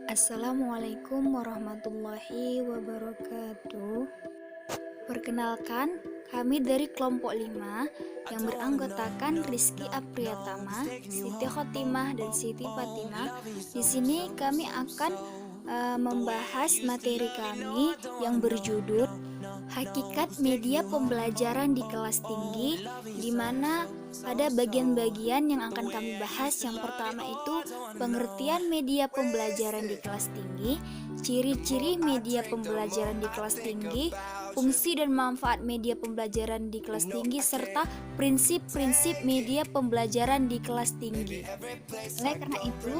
Assalamualaikum warahmatullahi wabarakatuh. Perkenalkan, kami dari kelompok 5 yang beranggotakan Rizky Apriyatama, Siti Khotimah, dan Siti Fatimah. Di sini kami akan membahas materi kami yang berjudul Hakikat Media Pembelajaran di Kelas Tinggi, di mana pada bagian-bagian yang akan kami bahas, yang pertama itu pengertian media pembelajaran di kelas tinggi, ciri-ciri media pembelajaran di kelas tinggi, fungsi dan manfaat media pembelajaran di kelas tinggi, serta prinsip-prinsip media pembelajaran di kelas tinggi. Oleh karena itu,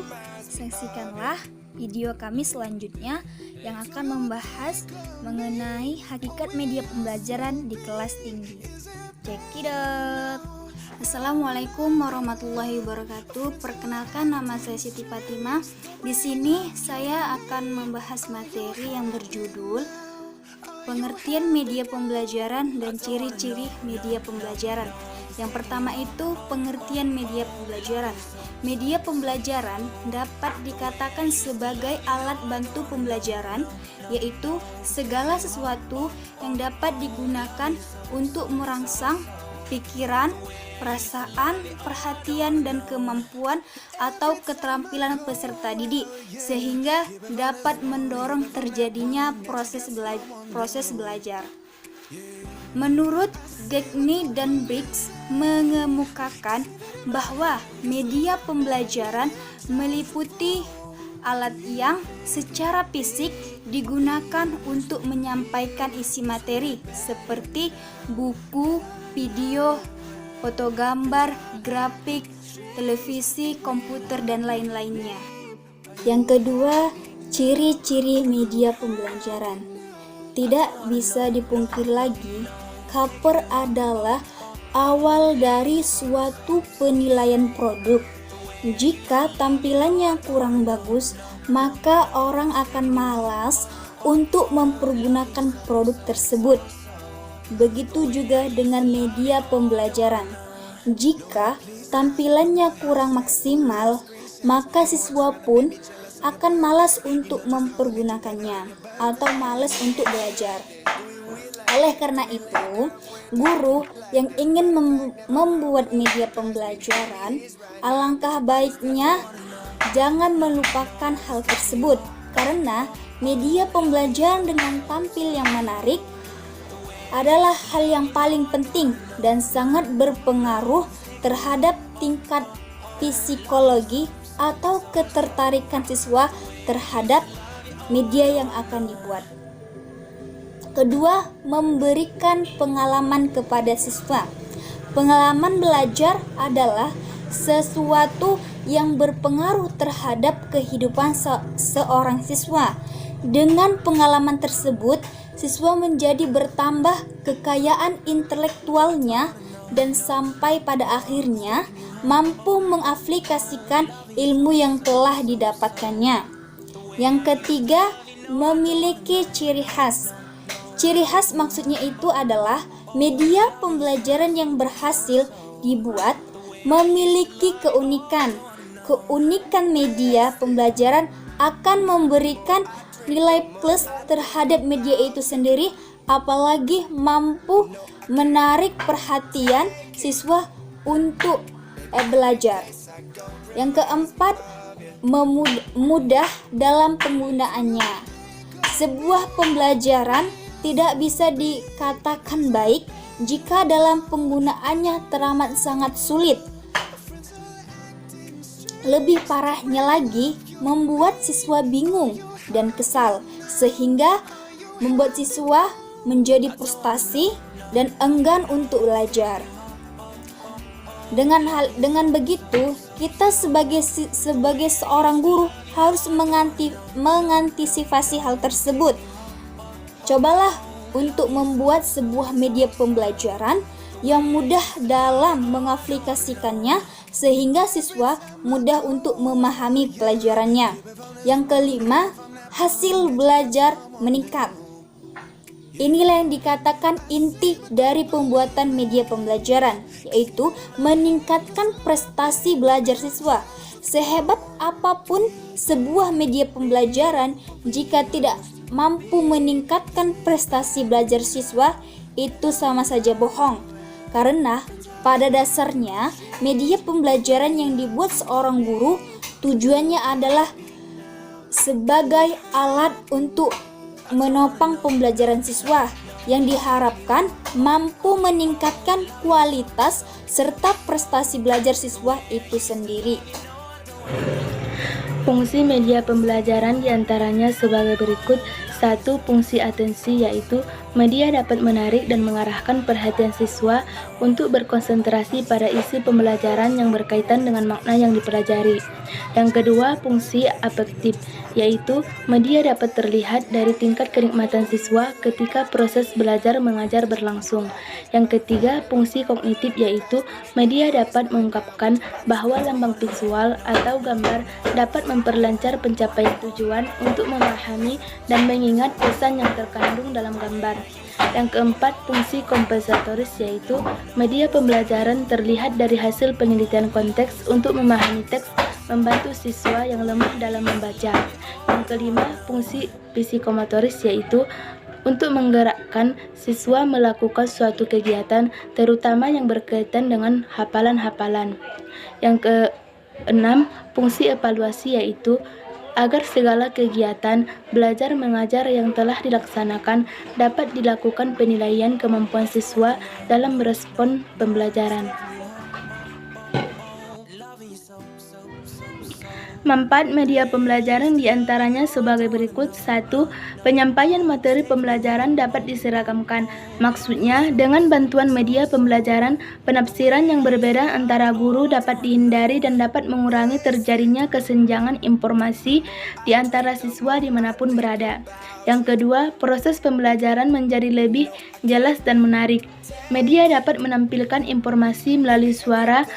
saksikanlah video kami selanjutnya yang akan membahas mengenai hakikat media pembelajaran di kelas tinggi. Check it out. Assalamualaikum warahmatullahi wabarakatuh. Perkenalkan, nama saya Siti Fatimah. Di sini saya akan membahas materi yang berjudul pengertian media pembelajaran dan ciri-ciri media pembelajaran. Yang pertama itu pengertian media pembelajaran. Media pembelajaran dapat dikatakan sebagai alat bantu pembelajaran, yaitu segala sesuatu yang dapat digunakan untuk merangsang pikiran, perasaan, perhatian, dan kemampuan atau keterampilan peserta didik, sehingga dapat mendorong terjadinya proses belajar. Menurut Gagne dan Briggs mengemukakan bahwa media pembelajaran meliputi alat yang secara fisik digunakan untuk menyampaikan isi materi seperti buku, video, foto gambar, grafik, televisi, komputer, dan lain-lainnya. Yang kedua, ciri-ciri media pembelajaran. Tidak bisa dipungkiri lagi, cover adalah awal dari suatu penilaian produk. Jika tampilannya kurang bagus, maka orang akan malas untuk mempergunakan produk tersebut. Begitu juga dengan media pembelajaran. Jika tampilannya kurang maksimal, maka siswa pun akan malas untuk mempergunakannya atau malas untuk belajar. Oleh karena itu, guru yang ingin membuat media pembelajaran, alangkah baiknya jangan melupakan hal tersebut, karena media pembelajaran dengan tampil yang menarik adalah hal yang paling penting dan sangat berpengaruh terhadap tingkat psikologi atau ketertarikan siswa terhadap media yang akan dibuat. Kedua, memberikan pengalaman kepada siswa. Pengalaman belajar adalah sesuatu yang berpengaruh terhadap kehidupan seorang siswa. Dengan pengalaman tersebut, siswa menjadi bertambah kekayaan intelektualnya dan sampai pada akhirnya mampu mengaplikasikan ilmu yang telah didapatkannya. Yang ketiga, memiliki ciri khas. Ciri khas maksudnya itu adalah media pembelajaran yang berhasil dibuat memiliki keunikan. Keunikan media pembelajaran akan memberikan nilai plus terhadap media itu sendiri, apalagi mampu menarik perhatian siswa untuk belajar. Yang keempat, mudah dalam penggunaannya. Sebuah pembelajaran tidak bisa dikatakan baik jika dalam penggunaannya teramat sangat sulit. Lebih parahnya lagi, membuat siswa bingung dan kesal, sehingga membuat siswa menjadi frustasi dan enggan untuk belajar. Dengan begitu, kita sebagai seorang guru harus mengantisipasi hal tersebut. Cobalah untuk membuat sebuah media pembelajaran yang mudah dalam mengaplikasikannya sehingga siswa mudah untuk memahami pelajarannya. Yang kelima, hasil belajar meningkat. Inilah yang dikatakan inti dari pembuatan media pembelajaran, yaitu meningkatkan prestasi belajar siswa. Sehebat apapun sebuah media pembelajaran, jika tidak mampu meningkatkan prestasi belajar siswa, itu sama saja bohong. Karena pada dasarnya media pembelajaran yang dibuat seorang guru tujuannya adalah sebagai alat untuk menopang pembelajaran siswa yang diharapkan mampu meningkatkan kualitas serta prestasi belajar siswa itu sendiri. Fungsi media pembelajaran diantaranya sebagai berikut. 1. Fungsi atensi, yaitu media dapat menarik dan mengarahkan perhatian siswa untuk berkonsentrasi pada isi pembelajaran yang berkaitan dengan makna yang dipelajari. Yang kedua, fungsi afektif, yaitu media dapat terlihat dari tingkat kenikmatan siswa ketika proses belajar mengajar berlangsung. Yang ketiga, fungsi kognitif, yaitu media dapat mengungkapkan bahwa lambang visual atau gambar dapat memperlancar pencapaian tujuan untuk memahami dan mengingat pesan yang terkandung dalam gambar. Yang keempat, fungsi kompensatoris, yaitu media pembelajaran terlihat dari hasil penelitian konteks untuk memahami teks, membantu siswa yang lemah dalam membaca. Yang kelima, fungsi psikomotoris, yaitu untuk menggerakkan siswa melakukan suatu kegiatan, terutama yang berkaitan dengan hafalan-hafalan. Yang keenam, fungsi evaluasi, yaitu agar segala kegiatan belajar mengajar yang telah dilaksanakan dapat dilakukan penilaian kemampuan siswa dalam merespon pembelajaran. Manfaat media pembelajaran diantaranya sebagai berikut. 1. Penyampaian materi pembelajaran dapat diseragamkan. Maksudnya, dengan bantuan media pembelajaran, penafsiran yang berbeda antara guru dapat dihindari dan dapat mengurangi terjadinya kesenjangan informasi di antara siswa dimanapun berada. Yang kedua, proses pembelajaran menjadi lebih jelas dan menarik. Media dapat menampilkan informasi melalui suara,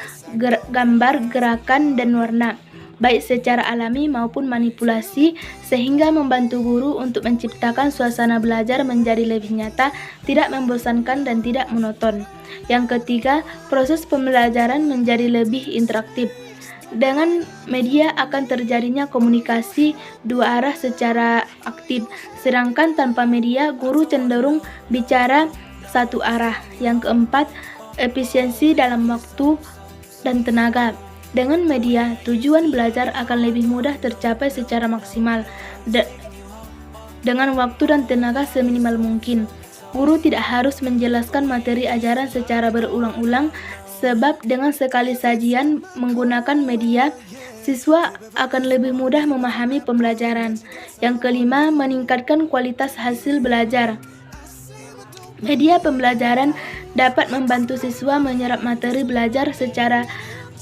gambar, gerakan, dan warna, baik secara alami maupun manipulasi, sehingga membantu guru untuk menciptakan suasana belajar menjadi lebih nyata, tidak membosankan dan tidak monoton. Yang ketiga, proses pembelajaran menjadi lebih interaktif. Dengan media akan terjadinya komunikasi dua arah secara aktif, sedangkan tanpa media guru cenderung bicara satu arah. Yang keempat, efisiensi dalam waktu dan tenaga. Dengan media, tujuan belajar akan lebih mudah tercapai secara maksimal dengan waktu dan tenaga seminimal mungkin. Guru tidak harus menjelaskan materi ajaran secara berulang-ulang, sebab dengan sekali sajian menggunakan media, siswa akan lebih mudah memahami pembelajaran. Yang kelima, meningkatkan kualitas hasil belajar. Media pembelajaran dapat membantu siswa menyerap materi belajar secara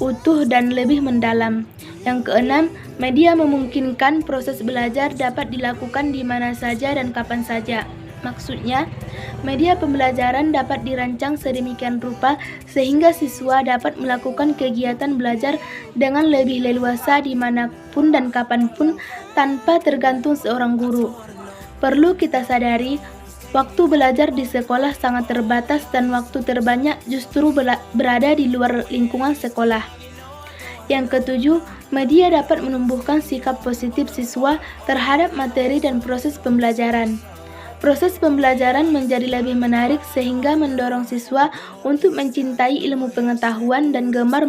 utuh dan lebih mendalam. Yang keenam, media memungkinkan proses belajar dapat dilakukan di mana saja dan kapan saja. Maksudnya, media pembelajaran dapat dirancang sedemikian rupa sehingga siswa dapat melakukan kegiatan belajar dengan lebih leluasa dimanapun dan kapanpun tanpa tergantung seorang guru. Perlu kita sadari, waktu belajar di sekolah sangat terbatas dan waktu terbanyak justru berada di luar lingkungan sekolah. Yang ketujuh, media dapat menumbuhkan sikap positif siswa terhadap materi dan proses pembelajaran. Proses pembelajaran menjadi lebih menarik sehingga mendorong siswa untuk mencintai ilmu pengetahuan dan gemar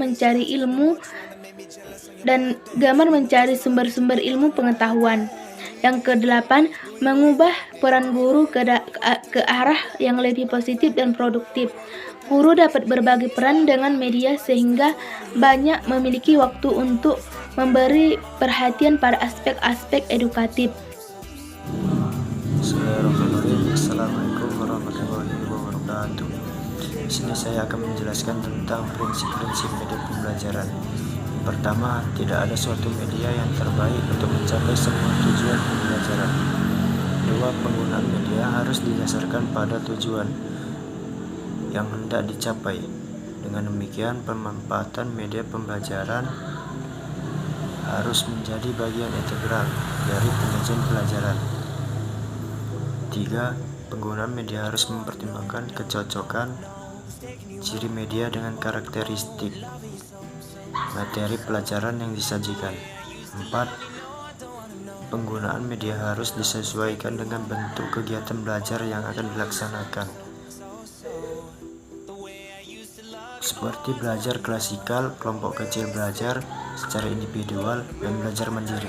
mencari sumber-sumber ilmu pengetahuan. Yang kedelapan, mengubah peran guru ke arah yang lebih positif dan produktif. Guru dapat berbagi peran dengan media sehingga banyak memiliki waktu untuk memberi perhatian pada aspek-aspek edukatif. Assalamualaikum warahmatullahi wabarakatuh. Di sini saya akan menjelaskan tentang prinsip-prinsip media pembelajaran. Pertama, tidak ada suatu media yang terbaik untuk mencapai semua tujuan pembelajaran. Dua, penggunaan media harus didasarkan pada tujuan yang hendak dicapai. Dengan demikian, pemanfaatan media pembelajaran harus menjadi bagian integral dari penyajian pelajaran. Tiga, penggunaan media harus mempertimbangkan kecocokan ciri media dengan karakteristik materi pelajaran yang disajikan. 4. Penggunaan media harus disesuaikan dengan bentuk kegiatan belajar yang akan dilaksanakan, seperti belajar klasikal, kelompok kecil belajar secara individual, dan belajar mandiri.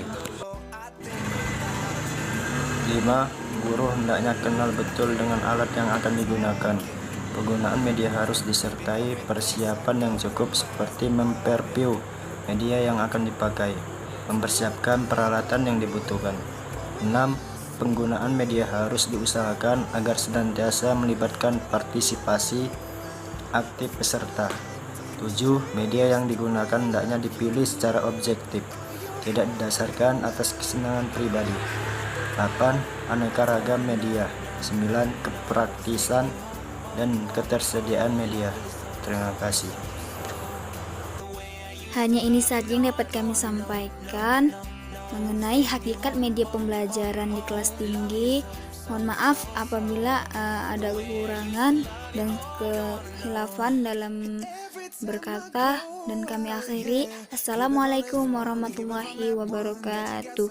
5. Guru hendaknya kenal betul dengan alat yang akan digunakan. Penggunaan media harus disertai persiapan yang cukup seperti memperview media yang akan dipakai, mempersiapkan peralatan yang dibutuhkan. 6. Penggunaan media harus diusahakan agar senantiasa melibatkan partisipasi aktif peserta. 7. Media yang digunakan hendaknya dipilih secara objektif, tidak didasarkan atas kesenangan pribadi. 8. Aneka ragam media. 9. Kepraktisan dan ketersediaan media. Terima kasih. Hanya ini saja yang dapat kami sampaikan mengenai hakikat media pembelajaran di kelas tinggi. Mohon maaf apabila ada kekurangan dan kekhilafan dalam berkata, dan kami akhiri. Assalamualaikum warahmatullahi wabarakatuh.